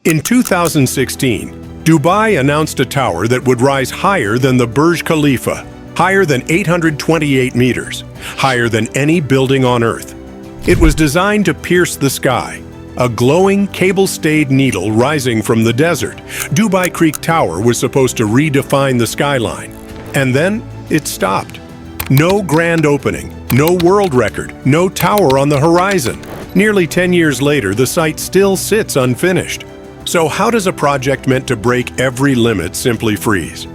In 2016, Dubai announced a tower that would rise higher than the Burj Khalifa, higher than 828 meters, higher than any building on Earth. It was designed to pierce the sky, a glowing cable-stayed needle rising from the desert. Dubai Creek Tower was supposed to redefine the skyline. And then it stopped. No grand opening, no world record, no tower on the horizon. Nearly 10 years later, the site still sits unfinished. So how does a project meant to break every limit simply freeze?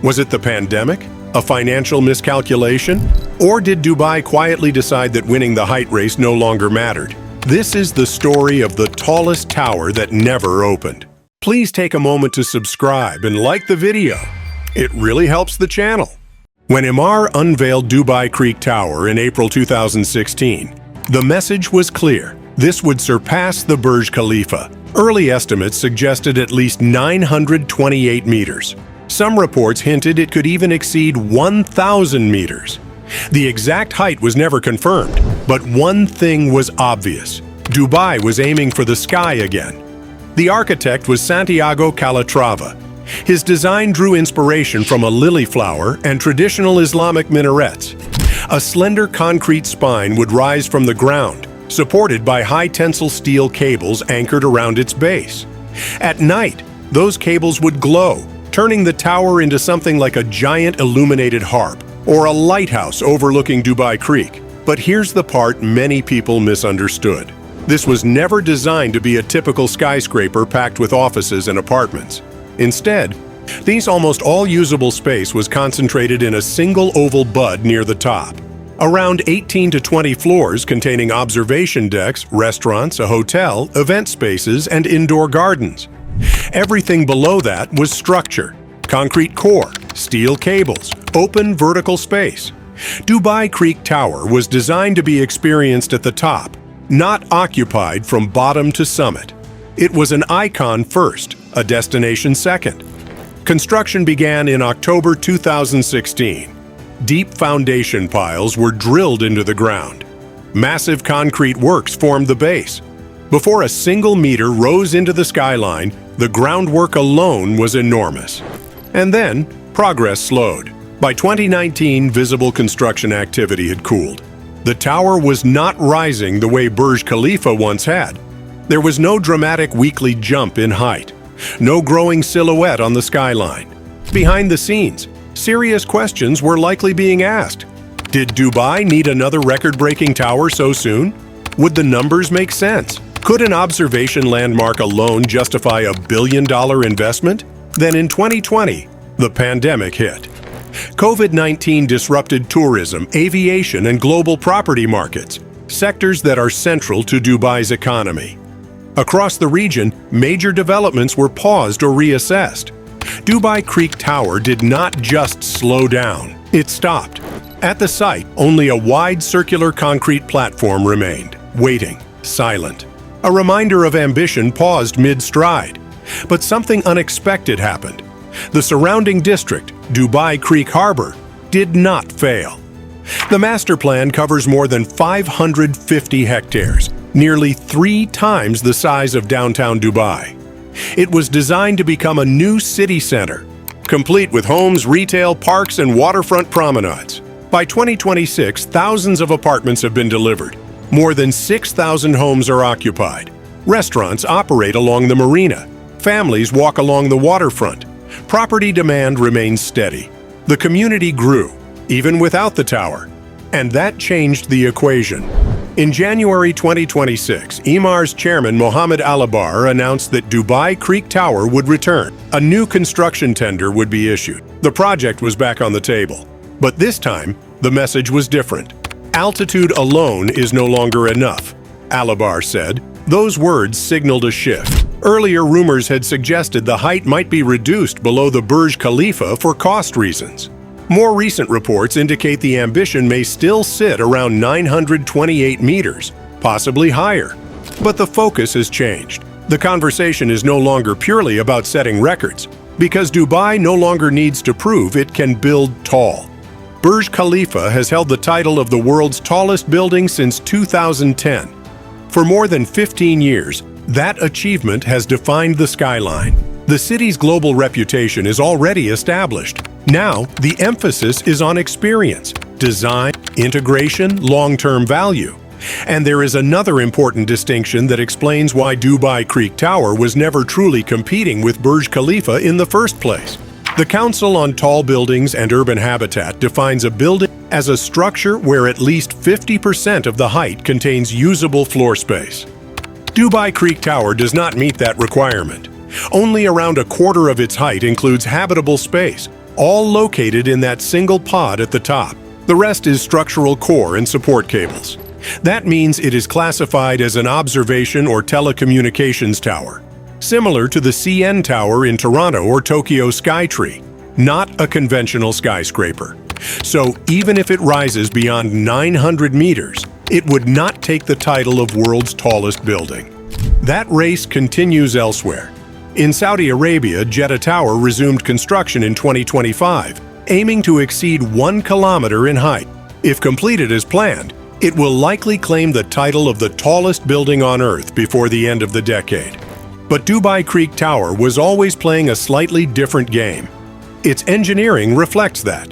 Was it the pandemic? A financial miscalculation? Or did Dubai quietly decide that winning the height race no longer mattered? This is the story of the tallest tower that never opened. Please take a moment to subscribe and like the video. It really helps the channel. When Emaar unveiled Dubai Creek Tower in April 2016, the message was clear. This would surpass the Burj Khalifa. Early estimates suggested at least 928 meters. Some reports hinted it could even exceed 1,000 meters. The exact height was never confirmed, but one thing was obvious. Dubai was aiming for the sky again. The architect was Santiago Calatrava. His design drew inspiration from a lily flower and traditional Islamic minarets. A slender concrete spine would rise from the ground, supported by high-tensile steel cables anchored around its base. At night, those cables would glow, turning the tower into something like a giant illuminated harp or a lighthouse overlooking Dubai Creek. But here's the part many people misunderstood. This was never designed to be a typical skyscraper packed with offices and apartments. Instead, these almost all usable space was concentrated in a single oval bud near the top. Around 18 to 20 floors containing observation decks, restaurants, a hotel, event spaces, and indoor gardens. Everything below that was structure, concrete core, steel cables, open vertical space. Dubai Creek Tower was designed to be experienced at the top, not occupied from bottom to summit. It was an icon first, a destination second. Construction began in October 2016. Deep foundation piles were drilled into the ground. Massive concrete works formed the base. Before a single meter rose into the skyline, the groundwork alone was enormous. And then, progress slowed. By 2019, visible construction activity had cooled. The tower was not rising the way Burj Khalifa once had. There was no dramatic weekly jump in height, no growing silhouette on the skyline. Behind the scenes, serious questions were likely being asked. Did Dubai need another record-breaking tower so soon? Would the numbers make sense? Could an observation landmark alone justify a billion-dollar investment? Then in 2020, the pandemic hit. COVID-19 disrupted tourism, aviation, and global property markets, sectors that are central to Dubai's economy. Across the region, major developments were paused or reassessed. Dubai Creek Tower did not just slow down, it stopped. At the site, only a wide circular concrete platform remained, waiting, silent. A reminder of ambition paused mid-stride. But something unexpected happened. The surrounding district, Dubai Creek Harbor, did not fail. The master plan covers more than 550 hectares, nearly 3 times the size of downtown Dubai. It was designed to become a new city center, complete with homes, retail, parks, and waterfront promenades. By 2026, thousands of apartments have been delivered. More than 6,000 homes are occupied. Restaurants operate along the marina. Families walk along the waterfront. Property demand remains steady. The community grew, even without the tower. And that changed the equation. In January 2026, Emaar's chairman Mohammed Alabar announced that Dubai Creek Tower would return. A new construction tender would be issued. The project was back on the table. But this time, the message was different. Altitude alone is no longer enough, Alabar said. Those words signaled a shift. Earlier rumors had suggested the height might be reduced below the Burj Khalifa for cost reasons. More recent reports indicate the ambition may still sit around 928 meters, possibly higher. But the focus has changed. The conversation is no longer purely about setting records, because Dubai no longer needs to prove it can build tall. Burj Khalifa has held the title of the world's tallest building since 2010. For more than 15 years, That achievement has defined the skyline. The city's global reputation is already established. Now, the emphasis is on experience, design, integration, long-term value. And there is another important distinction that explains why Dubai Creek Tower was never truly competing with Burj Khalifa in the first place. The Council on Tall Buildings and Urban Habitat defines a building as a structure where at least 50% of the height contains usable floor space. Dubai Creek Tower does not meet that requirement. Only around a quarter of its height includes habitable space, all located in that single pod at the top. The rest is structural core and support cables. That means it is classified as an observation or telecommunications tower, similar to the CN Tower in Toronto or Tokyo Skytree, not a conventional skyscraper. So even if it rises beyond 900 meters, it would not take the title of world's tallest building. That race continues elsewhere. In Saudi Arabia, Jeddah Tower resumed construction in 2025, aiming to exceed 1 kilometer in height. If completed as planned, it will likely claim the title of the tallest building on Earth before the end of the decade. But Dubai Creek Tower was always playing a slightly different game. Its engineering reflects that.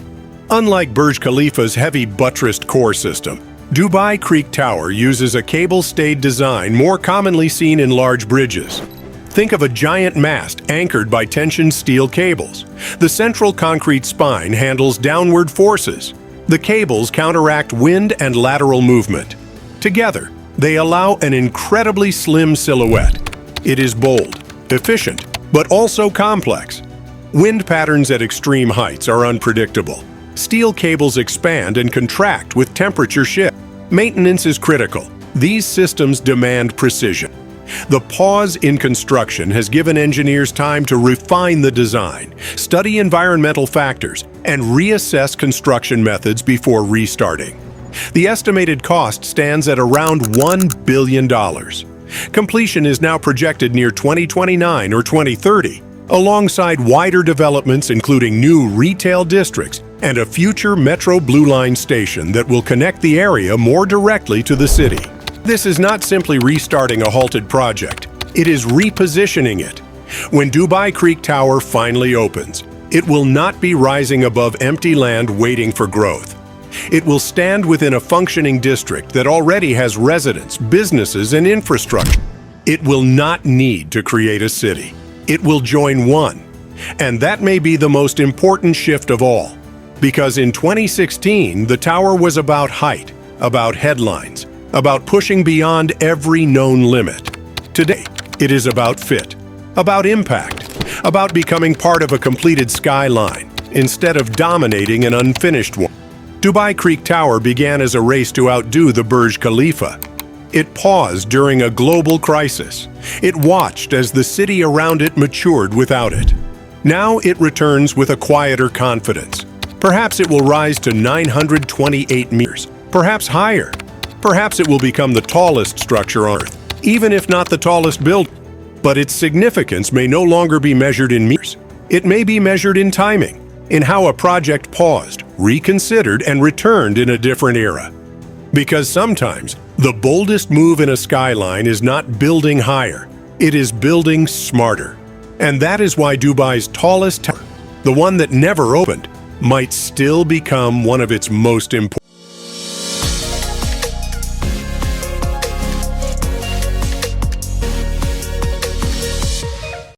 Unlike Burj Khalifa's heavy buttressed core system, Dubai Creek Tower uses a cable-stayed design more commonly seen in large bridges. Think of a giant mast anchored by tension steel cables. The central concrete spine handles downward forces. The cables counteract wind and lateral movement. Together, they allow an incredibly slim silhouette. It is bold, efficient, but also complex. Wind patterns at extreme heights are unpredictable. Steel cables expand and contract with temperature shift. Maintenance is critical. These systems demand precision. The pause in construction has given engineers time to refine the design, study environmental factors, and reassess construction methods before restarting. The estimated cost stands at around $1 billion. Completion is now projected near 2029 or 2030, alongside wider developments including new retail districts and a future Metro Blue Line station that will connect the area more directly to the city. This is not simply restarting a halted project, it is repositioning it. When Dubai Creek Tower finally opens, it will not be rising above empty land waiting for growth. It will stand within a functioning district that already has residents, businesses, and infrastructure. It will not need to create a city. It will join one. And that may be the most important shift of all. Because in 2016, the tower was about height, about headlines, about pushing beyond every known limit. Today, it is about fit, about impact, about becoming part of a completed skyline instead of dominating an unfinished one. Dubai Creek Tower began as a race to outdo the Burj Khalifa. It paused during a global crisis. It watched as the city around it matured without it. Now it returns with a quieter confidence. Perhaps it will rise to 928 meters, perhaps higher. Perhaps it will become the tallest structure on Earth, even if not the tallest building. But its significance may no longer be measured in meters. It may be measured in timing, in how a project paused, reconsidered, and returned in a different era. Because sometimes, the boldest move in a skyline is not building higher, it is building smarter. And that is why Dubai's tallest tower, the one that never opened, might still become one of its most important.